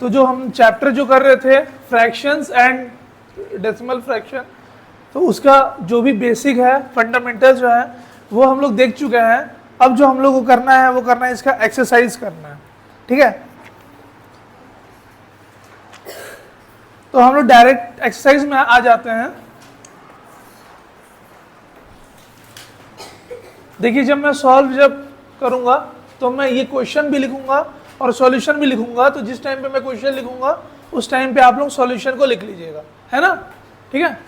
तो जो हम चैप्टर जो कर रहे थे फ्रैक्शंस एंड डेसिमल फ्रैक्शन, तो उसका जो भी बेसिक है, फंडामेंटल जो है वो हम लोग देख चुके हैं। अब जो हम लोग को करना है वो करना है इसका एक्सरसाइज करना है, ठीक है। तो हम लोग डायरेक्ट एक्सरसाइज में आ जाते हैं। देखिए जब मैं सॉल्व करूंगा तो मैं ये क्वेश्चन भी लिखूंगा और सॉल्यूशन भी लिखूंगा। तो जिस टाइम पे मैं क्वेश्चन लिखूंगा उस टाइम पे आप लोग सॉल्यूशन को लिख लीजिएगा, है ना, ठीक है।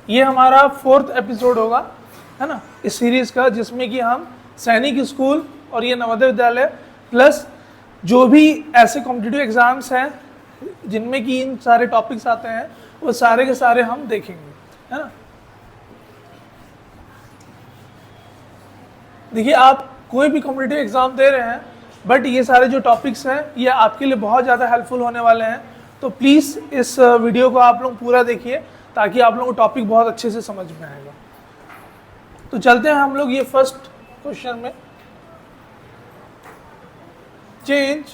ये हमारा 4th एपिसोड होगा, है ना, इस सीरीज का, जिसमें कि हम सैनिक स्कूल और ये नवोदय विद्यालय प्लस जो भी ऐसे कॉम्पिटिटिव एग्जाम्स हैं जिनमें कि इन सारे टॉपिक्स आते हैं वो सारे के सारे हम देखेंगे, है ना। देखिए आप कोई भी कॉम्पिटिटिव एग्जाम दे रहे हैं, बट ये सारे जो टॉपिक्स हैं ये आपके लिए बहुत ज़्यादा हेल्पफुल होने वाले हैं। तो प्लीज़ इस वीडियो को आप लोग पूरा देखिए ताकि आप लोगों को टॉपिक बहुत अच्छे से समझ में आएगा। तो चलते हैं हम लोग ये फर्स्ट क्वेश्चन में। Change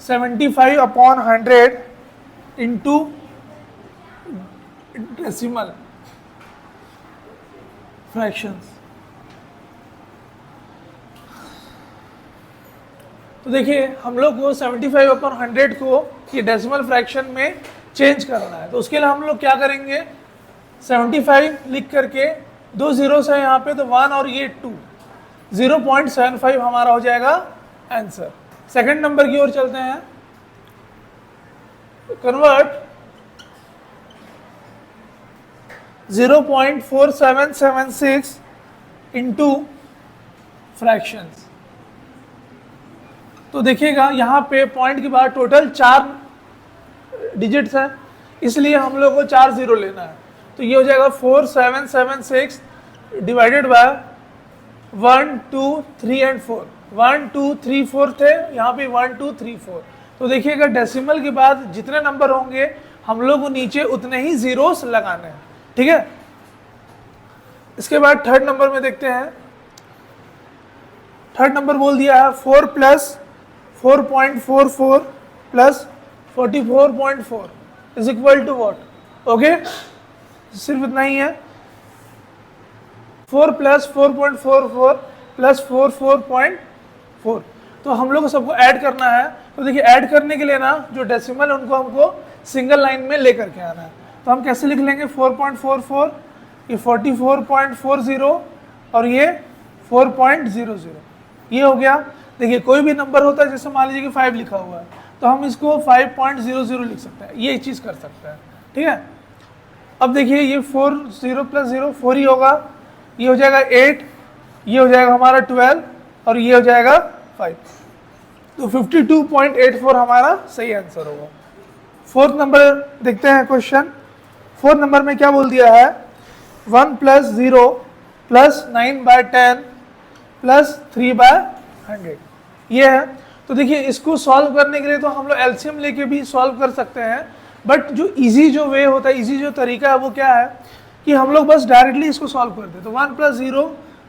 75/100 into decimal fractions. तो देखिए हम लोग को 75/100 को ये डेसिमल फ्रैक्शन में चेंज करना है। तो उसके लिए हम लोग क्या करेंगे, 75 लिख करके 2 जीरोस है यहाँ पे, तो 1 और ये 2, 0.75 हमारा हो जाएगा आंसर। सेकंड नंबर की ओर चलते हैं। Convert 0.4776 into fractions. तो देखिएगा यहाँ पे पॉइंट के बाद टोटल 4 डिजिट्स हैं, इसलिए हम लोग को 4 जीरो लेना है। तो ये हो जाएगा 4776 डिवाइडेड बाय 1 2 3 एंड 4, 1 2 3 4 थे, यहाँ पे 1 2 3 4। तो देखिएगा डेसिमल के बाद जितने नंबर होंगे हम लोग को नीचे उतने ही जीरोस लगाने हैं, ठीक है। इसके बाद थर्ड नंबर में देखते हैं। थर्ड नंबर बोल दिया है 4 + 4.44 + 44.4 is equal to what. Okay, सिर्फ इतना ही है। 4 + 4.44 + 44.4। तो हम लोग को सबको ऐड करना है। तो देखिए ऐड करने के लिए ना जो डेसिमल है उनको हमको सिंगल लाइन में लेकर के आना है। तो हम कैसे लिख लेंगे, 4.44, ये 44.40 और ये 4.00, ये हो गया। देखिए कोई भी नंबर होता है, जैसे मान लीजिए कि 5 लिखा हुआ है तो हम इसको 5.00 लिख सकते हैं, ये चीज़ कर सकते हैं, ठीक है। अब देखिए ये 4 0 + 0 4 ही होगा, ये हो जाएगा 8, ये हो जाएगा हमारा 12 और ये हो जाएगा 5। तो 52.84 हमारा सही आंसर होगा। फोर्थ नंबर देखते हैं क्वेश्चन। फोर्थ नंबर में क्या बोल दिया है, 1 + 0 + 9/10 + 3/100, ये है। तो देखिए इसको सॉल्व करने के लिए तो हम लोग एलसीएम लेके भी सॉल्व कर सकते हैं, बट जो इजी जो वे होता है, इजी जो तरीका है वो क्या है कि हम लोग बस डायरेक्टली इसको सॉल्व कर दें। तो 1 + 0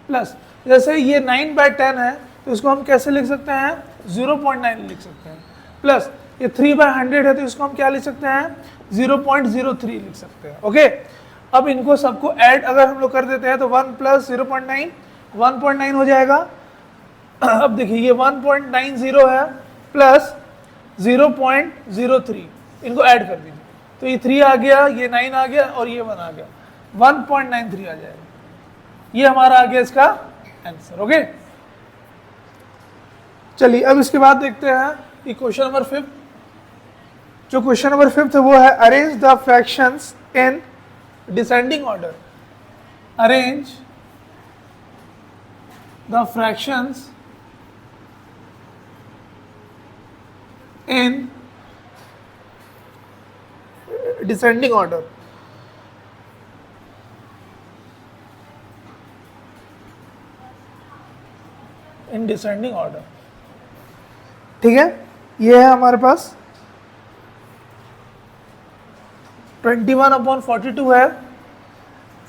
प्लस, जैसे ये 9/10 है तो इसको हम कैसे लिख सकते हैं, 0.9 लिख सकते हैं, प्लस ये 3/100 है तो इसको हम क्या लिख सकते हैं, 0.03 लिख सकते हैं। ओके, अब इनको सबको ऐड अगर हम लोग कर देते हैं तो 1 + 0.9 1.9 हो जाएगा। अब देखिए ये 1.90 है प्लस 0.03, इनको ऐड कर दीजिए तो ये 3 आ गया, ये 9 आ गया और ये 1 आ गया, 1.93 आ जाएगा। ये हमारा आ गया इसका आंसर। ओके, चलिए अब इसके बाद देखते हैं कि क्वेश्चन नंबर 5। जो क्वेश्चन नंबर 5 है वो है arrange the fractions in descending order. Arrange the fractions in descending order। in descending order, ठीक है। ये है हमारे पास 21/42 है,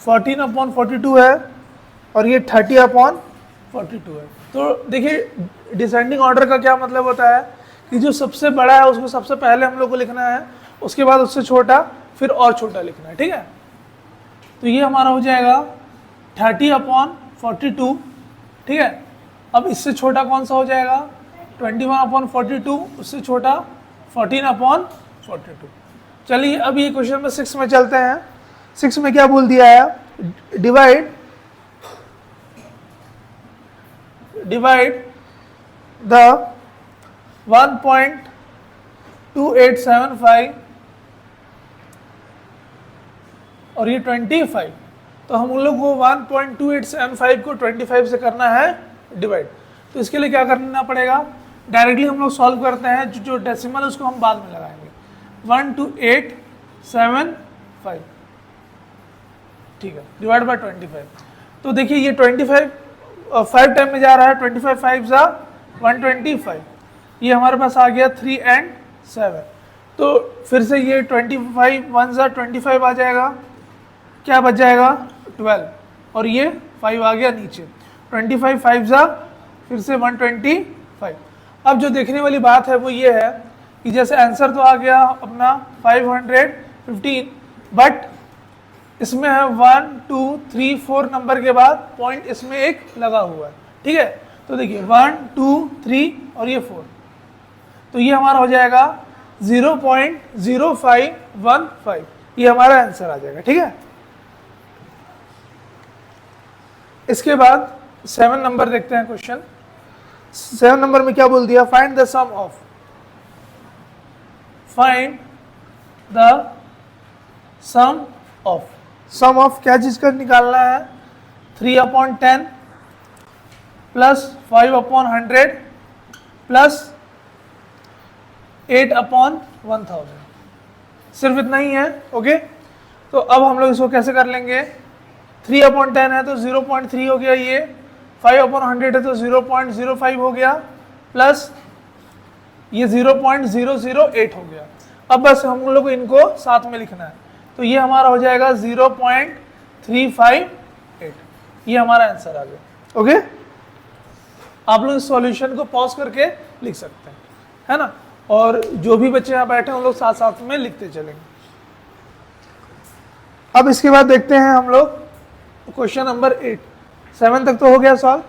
14/42 है और ये 30/42 है। तो देखिए डिसेंडिंग ऑर्डर का क्या मतलब होता है कि जो सबसे बड़ा है उसको सबसे पहले हम लोग को लिखना है, उसके बाद उससे छोटा, फिर और छोटा लिखना है, ठीक है। तो ये हमारा हो जाएगा 30/42, ठीक है। अब इससे छोटा कौन सा हो जाएगा 21/42, उससे छोटा 14/42। चलिए अब ये क्वेश्चन नंबर 6 में चलते हैं। 6 में क्या बोल दिया है, डिवाइड द 1.2875 और ये 25। तो हम लोग को 1.2875 को 25 से करना है डिवाइड। तो इसके लिए क्या करना पड़ेगा, डायरेक्टली हम लोग सॉल्व करते हैं, जो डेसिमल उसको हम बाद में लगाएंगे। 12875, ठीक है, डिवाइड बाय 25। तो देखिए ये 25 5 टाइम में जा रहा है, 25 5 जा 125, ये हमारे पास आ गया 3 and 7। तो फिर से ये 25 1 जा 25 आ जाएगा, क्या बच जाएगा 12, और ये 5 आ गया नीचे, 25 5 जा फिर से 125। अब जो देखने वाली बात है वो ये है कि जैसे आंसर तो आ गया अपना 515, बट इसमें है 1 2 3 4 नंबर के बाद पॉइंट इसमें एक लगा हुआ है, ठीक है। तो देखिए 1 2 3 और ये 4, तो ये हमारा हो जाएगा 0.0515, ये हमारा आंसर आ जाएगा, ठीक है। इसके बाद 7 नंबर देखते हैं क्वेश्चन। 7 नंबर में क्या बोल दिया, फाइंड द सम ऑफ क्या चीज का निकालना है, 3/10 प्लस 5/100 प्लस 8/1000, सिर्फ इतना ही है, ओके। तो अब हम लोग इसको कैसे कर लेंगे, 3/10 है तो 0.3 हो गया, ये 5/100 है तो 0.05 हो गया, प्लस ये 0.008 हो गया। अब बस हम लोग को इनको साथ में लिखना है, तो ये हमारा हो जाएगा 0.358, ये हमारा आंसर आ गया, ओके। आप लोग इस सॉल्यूशन को पॉज करके लिख सकते हैं, है ना, और जो भी बच्चे यहाँ बैठे हैं उन लोग साथ साथ में लिखते चलेंगे। अब इसके बाद देखते हैं हम लोग क्वेश्चन नंबर 8। 7 तक तो हो गया सॉल्व।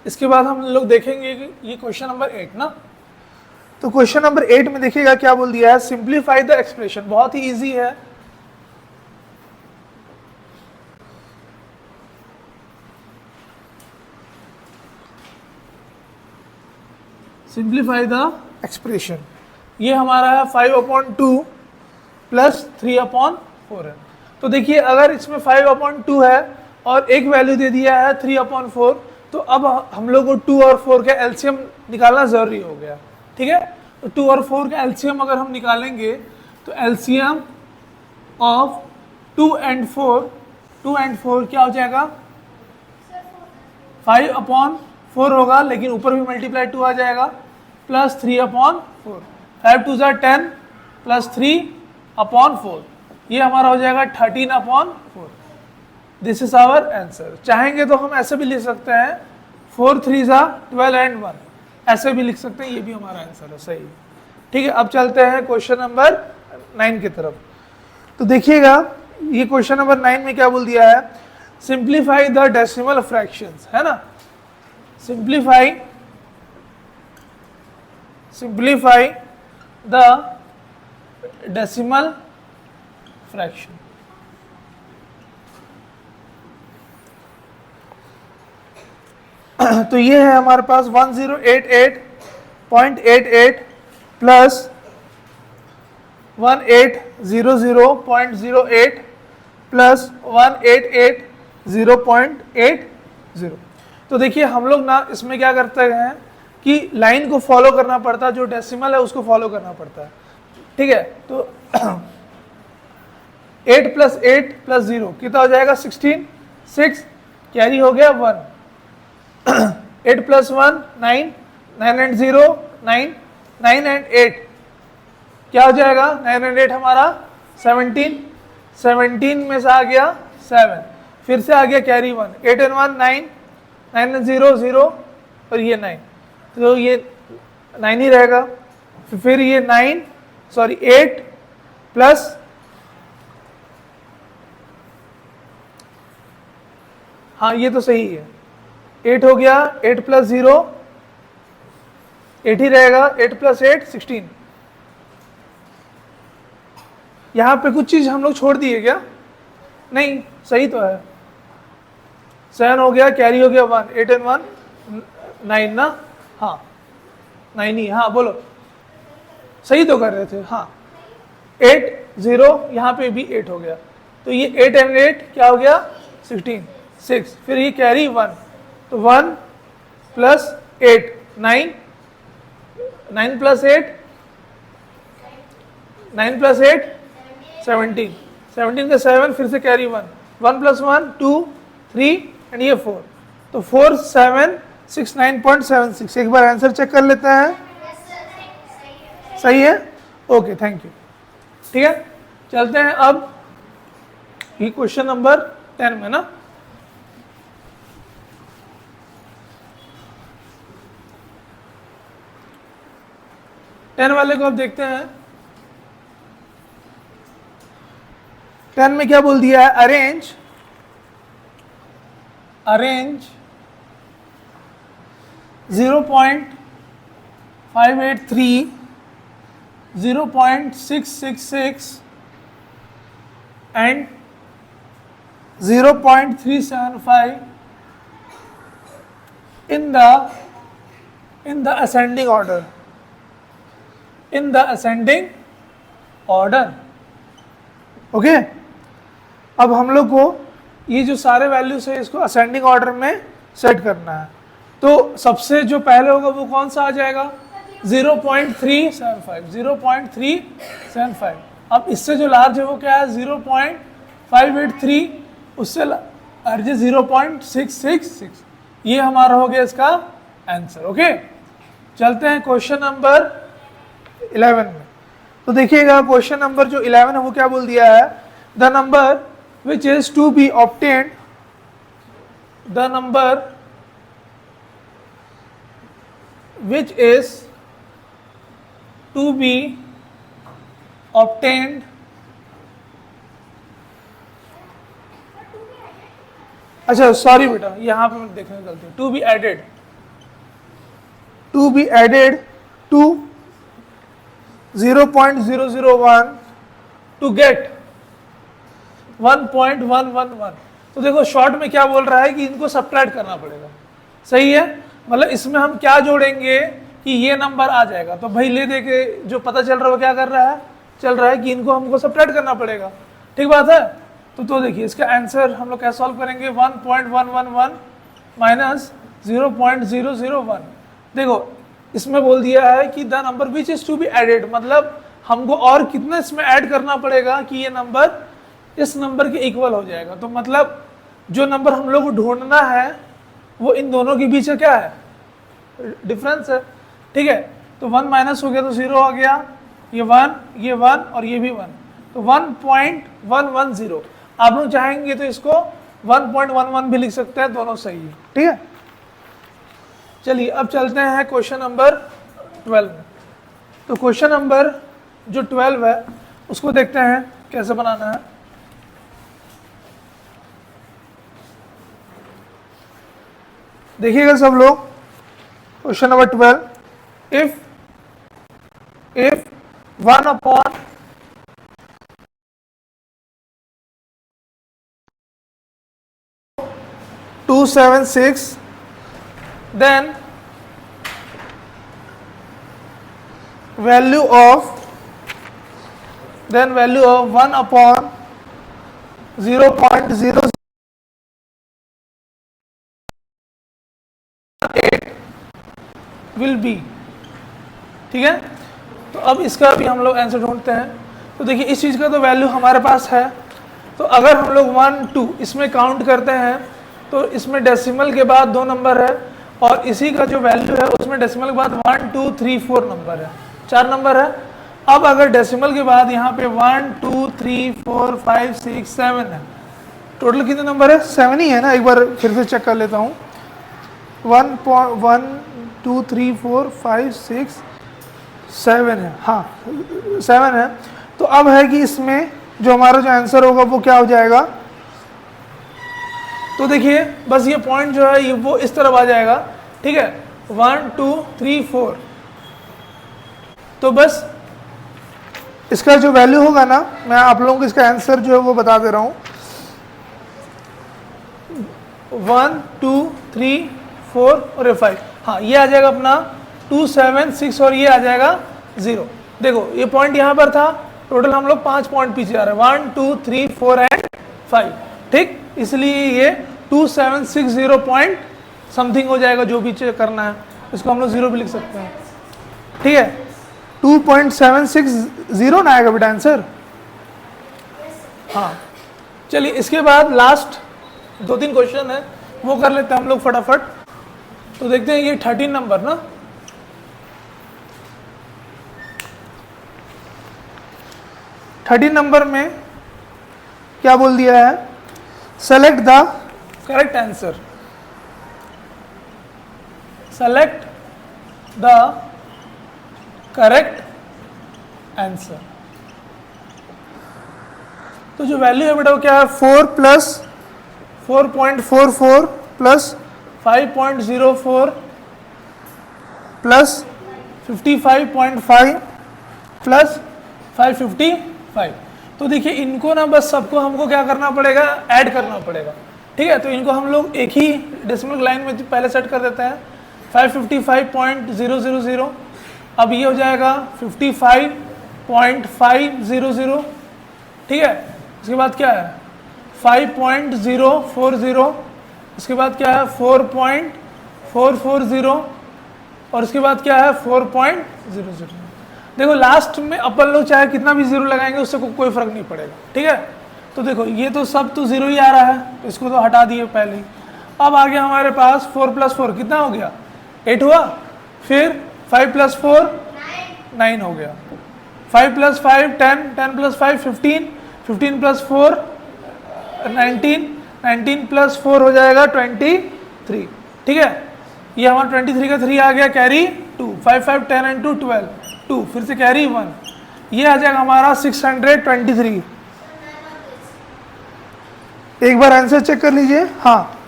इसके बाद हम लोग देखेंगे कि ये क्वेश्चन नंबर 8 ना। तो क्वेश्चन नंबर 8 में देखिएगा क्या बोल दिया है, सिंप्लीफाई द एक्सप्रेशन। बहुत ही इजी है, सिंप्लीफाई द एक्सप्रेशन। ये हमारा है 5/2 प्लस 3/4 है। तो देखिए अगर इसमें 5/2 है और एक वैल्यू दे दिया है 3/4, तो अब हम लोग को 2 और 4 का एलसीएम निकालना ज़रूरी हो गया, ठीक है। तो 2 और 4 का एलसीएम अगर हम निकालेंगे तो एलसीएम ऑफ 2 and 4 क्या हो जाएगा, 5/4 होगा, लेकिन ऊपर भी मल्टीप्लाई 2 आ जाएगा, प्लस 3/4, 5 2 जा 10 प्लस 3/4, ये हमारा हो जाएगा 13/4। This is our answer. चाहेंगे तो हम ऐसे भी लिख सकते हैं 4 3 जा 12 and 1, ऐसे भी लिख सकते हैं, ये भी हमारा आंसर है, सही, ठीक है। अब चलते हैं क्वेश्चन नंबर 9 की तरफ। तो देखिएगा ये क्वेश्चन नंबर 9 में क्या बोल दिया है, सिंप्लीफाई द डेसिमल फ्रैक्शंस, है ना। Simplify the decimal fraction. तो ये है हमारे पास 1088.88 प्लस 1800.08 प्लस 1880.80। तो देखिए हम लोग ना इसमें क्या करते हैं कि लाइन को फॉलो करना पड़ता है, जो डेसिमल है उसको फॉलो करना पड़ता है, ठीक है। तो 8 प्लस 8 प्लस 0 कितना हो जाएगा 16, 6 कैरी हो गया 1, 8 प्लस 1 9, 9 एंड 0 9, 9 एंड 8 क्या हो जाएगा 9 एंड 8 हमारा 17, 17 में से आ गया 7, फिर से आ गया कैरी 1, 8 एंड 1 9, 9 एंड 0 0 और ये 9, तो ये 9 ही रहेगा। फिर ये 8 प्लस हाँ ये तो सही है, 8 हो गया, 8 प्लस 0 8 ही रहेगा, 8 प्लस 8 16। यहाँ पे कुछ चीज़ हम लोग छोड़ दिए क्या? नहीं, सही तो है। 7 हो गया, कैरी हो गया 1, 8 एंड 1 9 ना, हाँ 9 ही, हाँ बोलो, सही तो कर रहे थे, हाँ 8 0 यहाँ पे भी 8 हो गया, तो ये 8 एंड 8 क्या हो गया 16, 6, फिर ये कैरी 1, तो 1 प्लस 8 9, 9 प्लस 8 9 प्लस 8 17, 17 का 7 फिर से कैरी 1, 1 प्लस 1 2 3 एंड ये 4, तो 4769.76। एक बार आंसर चेक कर लेते हैं, सही है, ओके थैंक यू। ठीक है, चलते हैं अब ये क्वेश्चन नंबर 10 में ना। टेन वाले को अब देखते हैं। 10 में क्या बोल दिया है, arrange 0.583, 0.666 and 0.375 in the ascending order. In the ascending order. Okay, अब हम लोग को ये जो सारे वैल्यूज है इसको असेंडिंग ऑर्डर में सेट करना है। तो सबसे जो पहले होगा वो कौन सा आ जाएगा 0.375, 0.375। अब इससे जो लार्ज है वो क्या है 0.583, उससे लार्ज है 0.666। ये हमारा हो गया इसका आंसर। ओके, चलते हैं क्वेश्चन नंबर 11 में। तो देखिएगा क्वेश्चन नंबर जो 11 है वो क्या बोल दिया है, the number which is to be obtained, द नंबर which is to be obtained अच्छा सॉरी बेटा, यहाँ पे मैं देखने गलती है, to be added to 0.001 to get 1.111। तो देखो शॉर्ट में क्या बोल रहा है कि इनको सब्ट्रैक्ट करना पड़ेगा, सही है, मतलब इसमें हम क्या जोड़ेंगे कि ये नंबर आ जाएगा। तो भाई ले दे के जो पता चल रहा है वो क्या कर रहा है, चल रहा है कि इनको हमको सब्ट्रैक्ट करना पड़ेगा, ठीक बात है। तो देखिए इसका आंसर हम लोग कैसे सॉल्व करेंगे, 1.111 माइनस 0.001। देखो इसमें बोल दिया है कि the number which is to be added, मतलब हमको और कितना इसमें ऐड करना पड़ेगा कि ये नंबर इस नंबर के इक्वल हो जाएगा। तो मतलब जो नंबर हम लोग को ढूंढना है वो इन दोनों के बीच क्या है, डिफरेंस है, ठीक है। तो 1 माइनस हो गया तो 0 आ गया, ये 1 और ये भी 1, तो 1.110। आप लोग चाहेंगे तो इसको 1.11 भी लिख सकते हैं, दोनों सही है, ठीक है। चलिए अब चलते हैं क्वेश्चन नंबर 12 में। तो क्वेश्चन नंबर जो 12 है उसको देखते हैं कैसे बनाना है। देखिएगा सब लोग, question number 12, if 1/276 then value of 1/0.008 will be, ठीक है। तो अब इसका भी हम लोग आंसर ढूंढते हैं। तो देखिए इस चीज़ का तो वैल्यू हमारे पास है, तो अगर हम लोग 1 2 इसमें काउंट करते हैं तो इसमें डेसिमल के बाद 2 नंबर है, और इसी का जो वैल्यू है उसमें डेसिमल के बाद 1 2 3 4 नंबर है, 4 नंबर है। अब अगर डेसिमल के बाद यहाँ पे 1 2 3 4 5 6 7 है, टोटल कितने नंबर है? 7 ही है ना। एक बार फिर से चेक कर लेता हूँ। 1 2 3 4 5 6 7 है, हाँ 7 है। तो अब है कि इसमें जो हमारा जो आंसर होगा वो क्या हो जाएगा? तो देखिए बस ये पॉइंट जो है ये वो इस तरफ आ जाएगा, ठीक है, 1 2 3 4। तो बस इसका जो वैल्यू होगा ना, मैं आप लोगों को इसका आंसर जो है वो बता दे रहा हूँ। 1 2 3 4 और ये 5, हाँ ये आ जाएगा अपना 2 7 6 और ये आ जाएगा 0। देखो ये पॉइंट यहाँ पर था, टोटल हम लोग 5 पॉइंट पीछे आ रहे हैं, 1 2 3 4 एंड 5, ठीक। इसलिए ये 2760 पॉइंट समथिंग हो जाएगा, जो भी चेक करना है इसको हम लोग 0 भी लिख सकते हैं, ठीक है। 2.760 ना आएगा बेटा आंसर। हाँ चलिए इसके बाद लास्ट 2-3 क्वेश्चन है वो कर लेते हैं हम लोग फटाफट। तो देखते हैं ये 13 नंबर ना, थर्टीन नंबर में क्या बोल दिया है? Select the correct answer, select the correct answer. तो जो वैल्यू है बेटा वो क्या है? 4 प्लस 4.44 प्लस 5.04 प्लस 55.5 प्लस 555। तो देखिए इनको ना बस सबको हमको क्या करना पड़ेगा? ऐड करना पड़ेगा, ठीक है। तो इनको हम लोग एक ही डेसिमल लाइन में पहले सेट कर देते हैं, 555.000। अब ये हो जाएगा 55.500, ठीक है। इसके बाद क्या है? 5.040, इसके बाद क्या है? 4.440, और इसके बाद क्या है? 4.00। देखो लास्ट में अपन लोग चाहे कितना भी जीरो लगाएंगे उससे कोई फर्क नहीं पड़ेगा, ठीक है। तो देखो ये तो सब तो जीरो ही आ रहा है, तो इसको तो हटा दिए पहले ही। अब आगे हमारे पास 4 + 4 कितना हो गया? 8 हुआ। फिर 5 + 4 9 हो गया। 5 + 5 10, 10 + 5 15, 15 + 4 19, 19 + 4 हो जाएगा 23, ठीक है। ये हमारा 23 का 3 आ गया, कैरी 2, 5 5 10 and 2 12, 2 फिर से कैरी 1, ये आ जाएगा हमारा 623। एक बार आंसर चेक कर लीजिए, हाँ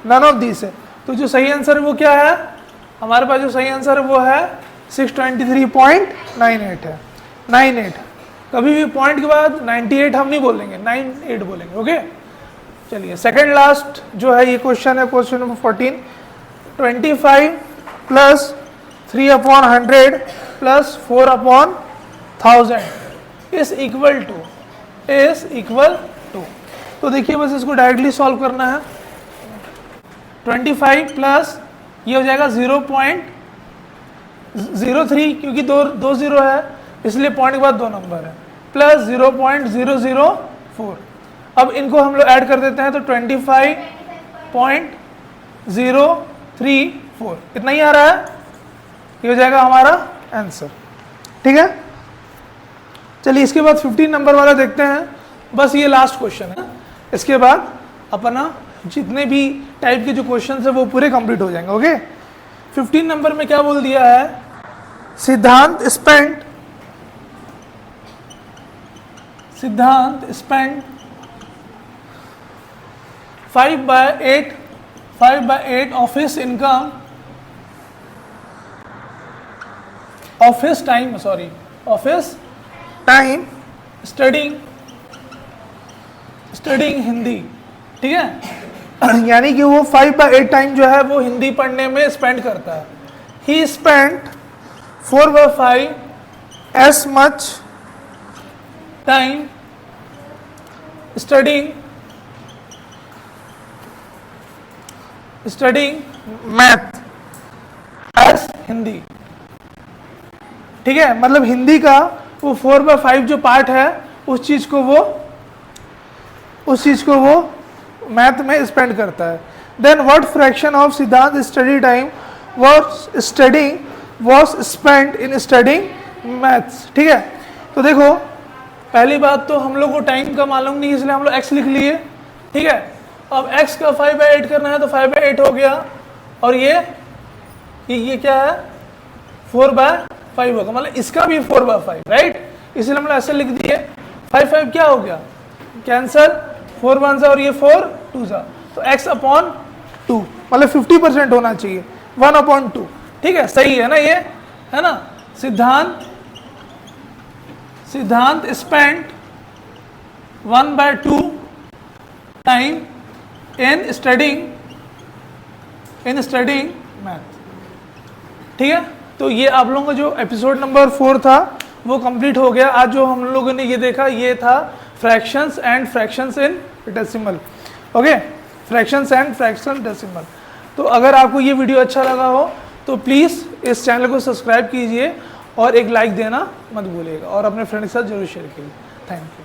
नन ऑफ दिस है। तो जो सही आंसर है वो क्या है? हमारे पास जो सही आंसर है वो है 623.98 है, 98। कभी भी पॉइंट के बाद 98 हम नहीं बोलेंगे, 98 बोलेंगे, ओके। चलिए सेकंड लास्ट जो है ये क्वेश्चन है, question number 14। 25 + 3/100 + 4/1000 is equal to. तो देखिए बस इसको डायरेक्टली सॉल्व करना है। 25 प्लस ये हो जाएगा 0.03, क्योंकि दो जीरो है इसलिए पॉइंट के बाद 2 नंबर है, प्लस 0.004। अब इनको हम लोग ऐड कर देते हैं तो 25.034 इतना ही आ रहा है, ये हो जाएगा हमारा आंसर, ठीक है। चलिए इसके बाद 15 नंबर वाला देखते हैं, बस ये लास्ट क्वेश्चन है। इसके बाद अपना जितने भी टाइप के जो क्वेश्चन है वो पूरे कंप्लीट हो जाएंगे, ओके। 15 नंबर में क्या बोल दिया है? सिद्धांत spent 5/8 office income office time studying Hindi, ठीक है। यानी कि वो 5/8 टाइम जो है वो हिंदी पढ़ने में स्पेंड करता है। ही spent 4/5 S much time studying math S Hindi, ठीक है। मतलब हिंदी का वो 4/5 जो पार्ट है उस चीज को वो उस चीज़ को वो मैथ में स्पेंड करता है। देन व्हाट फ्रैक्शन ऑफ सिद्धांत study time was spend in studying maths. ठीक है, तो देखो पहली बात तो हम लोग को टाइम का मालूम नहीं, इसलिए हम लोग x लिख लिए। ठीक है, अब x का 5/8 करना है तो 5/8 हो गया, और ये क्या है 4/5 होगा, मतलब इसका भी 4/5, राइट। इसलिए हम लोग ऐसे लिख दिए 5 क्या हो गया कैंसर, 4 1 सा और ये 4 2 सा, तो x/2 मतलब 50% होना चाहिए 1/2। ठीक है, सही है ना, ये है ना। सिद्धांत spend 1/2 time in studying math. ठीक है, तो ये आप लोगों का जो एपिसोड नंबर 4 था वो कंप्लीट हो गया। आज जो हम लोगों ने ये देखा ये था fractions and fractions in decimal. Okay, fractions and fraction decimal. तो अगर आपको ये वीडियो अच्छा लगा हो तो प्लीज़ इस चैनल को सब्सक्राइब कीजिए और एक लाइक देना मत भूलिएगा, और अपने फ्रेंड के साथ जरूर शेयर कीजिए। Thank you.